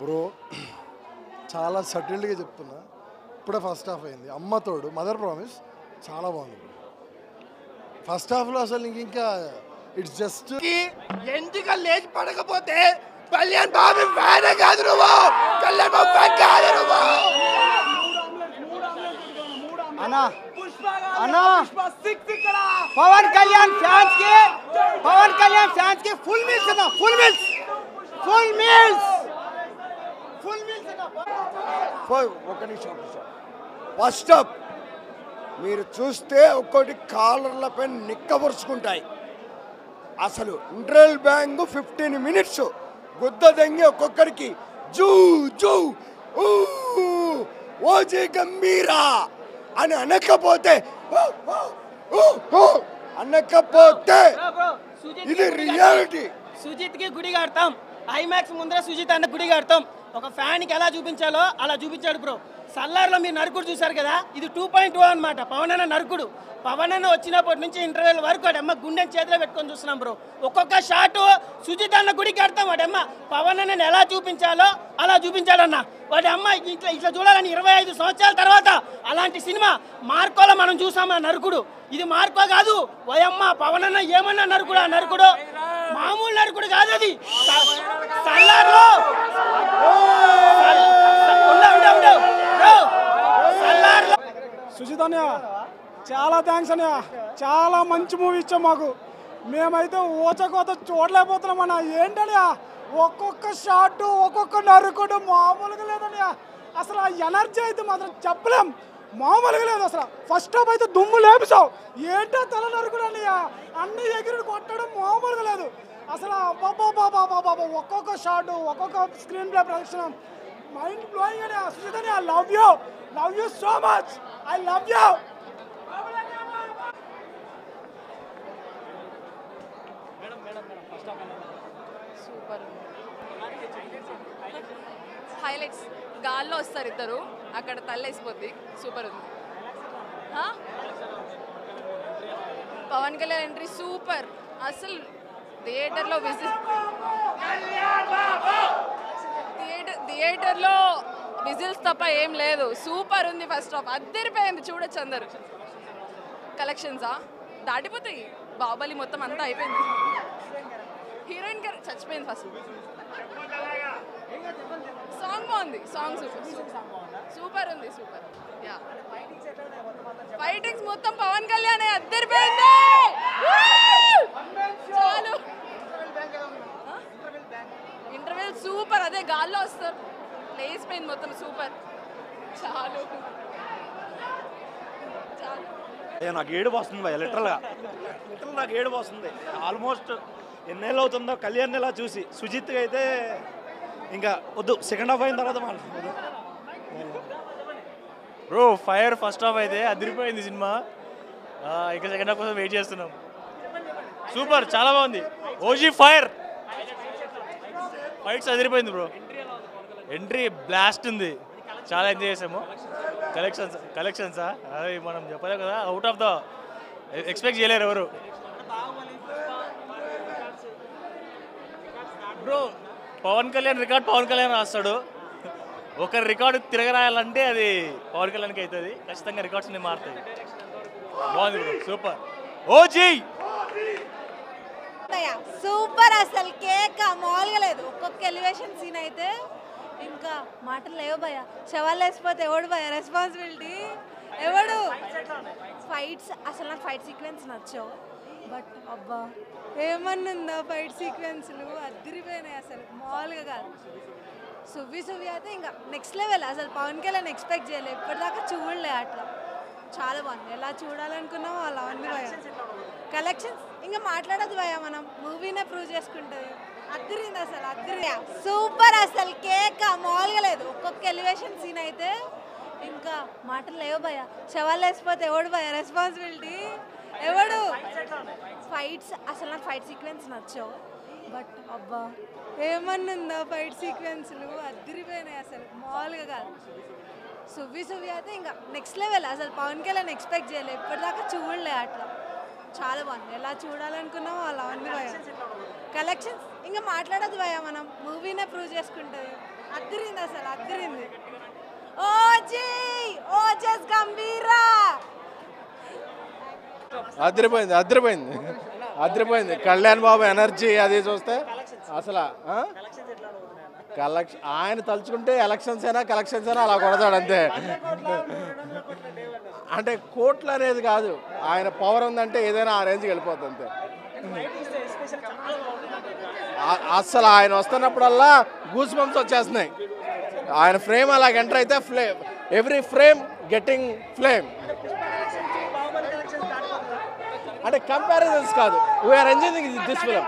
Bro చాలా సటిల్డ్గా చెప్తున్నా. ఇప్పుడే ఫస్ట్ హాఫ్ అయింది. అమ్మ తోడు మదర్ ప్రామిస్ చాలా బాగుంది. ఫస్ట్ హాఫ్లో అసలు ఇంకా ఇట్స్ జస్ట్ ఎందుకు లేచి పడకపోతే కళ్యాణ్ బాబు ఫ్యాన్ కాదు నువ్వు, కళ్యాణ్ బాబు ఫ్యాన్ కాదు నువ్వు. అన్నా అన్నా పవన్ కళ్యాణ్ ఫ్యాన్స్ కి ఫుల్ మీల్స్ అన్న, ఫుల్ మీల్స్ ఒక నిమిషం. ఫస్ట్ అప్ మీరు చూస్తే ఒక్కొక్కటి కాలర్లపై నిక్కబరుచుకుంటాయి. అసలు ఇంటర్వెల్ బ్యాంగ్ 15 మినిట్స్ గుద్ద దంగి ఒక్కొక్కరికి జూ జూ ఓజీ గంభీరా అని అనకపోతే ఇది రియాలిటీ. సుజిత్ కి గుడి కడతాం, ఐమాక్స్ ముందర సుజిత్ అన్న గుడి కడతాం. ఒక ఫ్యాన్కి ఎలా చూపించాలో అలా చూపించాడు బ్రో. సల్లార్లో మీరు నరుకుడు చూసారు కదా, ఇది 2.2 అనమాట. పవన్ అన్న నరుకుడు. పవన్ అన్న వచ్చినప్పటి నుంచి ఇంటర్వెల్ వరకు వాడమ్మ గుండెని చేతిలో పెట్టుకొని చూస్తున్నాం బ్రో. ఒక్కొక్క షాట్ సుజిత్ అన్న గుడికి కడతాం. వాడమ్మ పవన్ అన్నని ఎలా చూపించాలో అలా చూపించాడన్న. వాడి అమ్మ ఇట్లా చూడాలని 25 సంవత్సరాల తర్వాత అలాంటి సినిమా మార్కోలో మనం చూసాం. ఆ నరుకుడు ఇది మార్కో కాదు. వయమ్మ పవన్ అన్న ఏమన్నా నరుకుడు, ఆ నరుకుడు మామూలు నరుకుడు కాదు. అది సల్లార్లో సుజిత్ అన్నయ్య చాలా థ్యాంక్స్ అన్నయ్య, చాలా మంచి మూవీ ఇచ్చాం మాకు. మేమైతే ఓచకోత చూడలేకపోతున్నాం అన్న. ఏంటన్నయ్య ఒక్కొక్క షాట్ ఒక్కొక్క నరుకుడు మామూలుగా లేదన్నయ్య. అసలు ఆ ఎనర్జీ అయితే మాత్రం చెప్పలేం, మామూలుగా లేదు. అసలు ఫస్ట్ హాఫ్ అయితే దుమ్ము లేపిసావు. ఏంటో తల నరుకుడు అన్నయ్య, అన్ని ఎగిరి కొట్టడం మామూలుగా లేదు. అసలు బాబా ఒక్కొక్క షాట్ ఒక్కొక్క స్క్రీన్ ప్లే ప్రదర్శన మైండ్ బ్లోయింగ్ అన్నయ్య. సుజిత్ అన్నయ్య love you so much, I love you. Super highlights. గాల్లో వస్తారు ఇద్దరు, అక్కడ తల్లేసిపోద్ది. సూపర్ ఉంది. Pawan Kalyan entry super. అసలు థియేటర్లో విజిల్స్ తప్ప ఏం లేదు. సూపర్ ఉంది. ఫస్ట్ హాఫ్ అద్దరిపోయింది, చూడొచ్చు అందరు. కలెక్షన్సా దాటిపోతాయి. బాహుబలి మొత్తం అంతా అయిపోయింది. హీరోయిన్ గారు చచ్చిపోయింది ఫస్ట్. సాంగ్ బాగుంది, సాంగ్ సూపర్ ఉంది. Super yeah. ఫైటింగ్స్ మొత్తం పవన్ కళ్యాణ్ అద్దరిపోయింది. చాలు. Interval super. అదే గాల్లో వస్తారు, లేసిపోయింది మొత్తం. సూపర్. చాలు చాలు. నాకు ఏడుపు వస్తుంది భయ, లిటరల్గా నాకు ఏడుపు వస్తుంది. ఆల్మోస్ట్ ఎన్నేళ్ళు అవుతుందో కళ్యాణ్ ఇలా చూసి. సుజిత్కి అయితే ఇంకా వద్దు, సెకండ్ హాఫ్ అయిన తర్వాత బ్రో ఫైర్. ఫస్ట్ హాఫ్ అయితే అదిరిపోయింది సినిమా. ఇంకా సెకండ్ హాఫ్ కోసం వెయిట్ చేస్తున్నాం. సూపర్, చాలా బాగుంది. OG fire. ఫైట్స్ అదిరిపోయింది బ్రో. ఎంట్రీ బ్లాస్ట్ ఉంది, చాలా ఎంజాయ్ చేసాము. కలెక్షన్సా అది మనం చెప్పలేము కదా, అవుట్ ఆఫ్ ద ఎక్స్పెక్ట్ చేయలేరు ఎవరు. బ్రో పవన్ కళ్యాణ్ రికార్డ్ పవన్ కళ్యాణ్ రాస్తాడు. ఒకరి రికార్డు తిరగరాయాలంటే అది పవన్ కళ్యాణ్కి అవుతుంది. ఖచ్చితంగా రికార్డ్స్ అన్ని మారుతాయి. బాగుంది బ్రో, సూపర్. OG super. అసలు కేక్ మామూలుగా లేదు. ఒక్కొక్క ఎలివేషన్ సీన్ అయితే ఇంకా మాటలు లేవు భయ. శవాలు వేసిపోతే ఎవడు భయ రెస్పాన్సిబిలిటీ, ఎవడు. ఫైట్స్ అసలు నాకు ఫైట్ సీక్వెన్స్ నచ్చావు. బట్ అబ్బా ఏమన్నుందా ఫైట్ సీక్వెన్స్లు అదిరిపోయినాయి. అసలు మామూలుగా కాదు. సువ్వి అయితే ఇంకా నెక్స్ట్ లెవెల్. అసలు పవన్ కళ్యాణ్ ఎక్స్పెక్ట్ చేయలేదు, ఇప్పటిదాకా చూడలే అట్లా. చాలా బాగుంది. ఎలా చూడాలనుకున్నామో అలా ఉంది భయ. కలెక్షన్స్ ఇంకా మాట్లాడదు భయ, మనం మూవీనే ప్రూవ్ చేసుకుంటుంది. అద్దరింది అసలు, అద్దరి సూపర్. అసలు కేక్ మామూలుగా లేదు. ఒక్కొక్క ఎలివేషన్ సీన్ అయితే ఇంకా మాటలు లేవు భయ. శవాలు వేసిపోతే ఎవడు భయ రెస్పాన్సిబిలిటీ, ఎవడు. ఫైట్స్ అసలు నాకు ఫైట్ సీక్వెన్స్ నచ్చావు. బట్ అబ్బా ఏమన్నుందా ఫైట్ సీక్వెన్స్లు అదిరిపోయినాయి. అసలు మామూలుగా కాదు. సువ్వి అయితే ఇంకా నెక్స్ట్ లెవెల్. అసలు పవన్ కళ్యాణ్ ఎక్స్పెక్ట్ చేయలేదు, ఇప్పటిదాకా చూడలే అట్లా. చాలా బాగుంది. ఎలా చూడాలనుకున్నామో అలా ఉంది భయ. కలెక్షన్స్ ఇంకా మాట్లాడదు భయ, మనం మూవీనే ప్రూవ్ చేసుకుంటుంది. అద్దరి అసలు అదిరింది. ఓజీ ఓజస్ గంభీరా అదిరిపోయింది అదిరిపోయింది అదిరిపోయింది. కళ్యాణ్ బాబు ఎనర్జీ అది చూస్తే అసలు కలెక్షన్ ఆయన తలుచుకుంటే ఎలక్షన్స్ అయినా కలెక్షన్స్ అయినా అలా కొడతాడు అంతే. అంటే కోట్లు అనేది కాదు, ఆయన పవర్ ఉందంటే ఏదైనా ఆ రేంజ్కి వెళ్ళిపోతుంది అంతే. అస్సలు ఆయన వస్తున్నప్పుడల్లా గూస్ బంప్స్ వచ్చేస్తున్నాయి. ఆయన ఫ్రేమ్ అలా ఎంటర్ అయితే ఎవ్రీ ఫ్రేమ్ గెట్టింగ్ ఫ్లేమ్. అంటే కంపారిజన్స్ కాదు, వీఆర్ ఎంజాయింగ్ దిస్ ఫిలిం.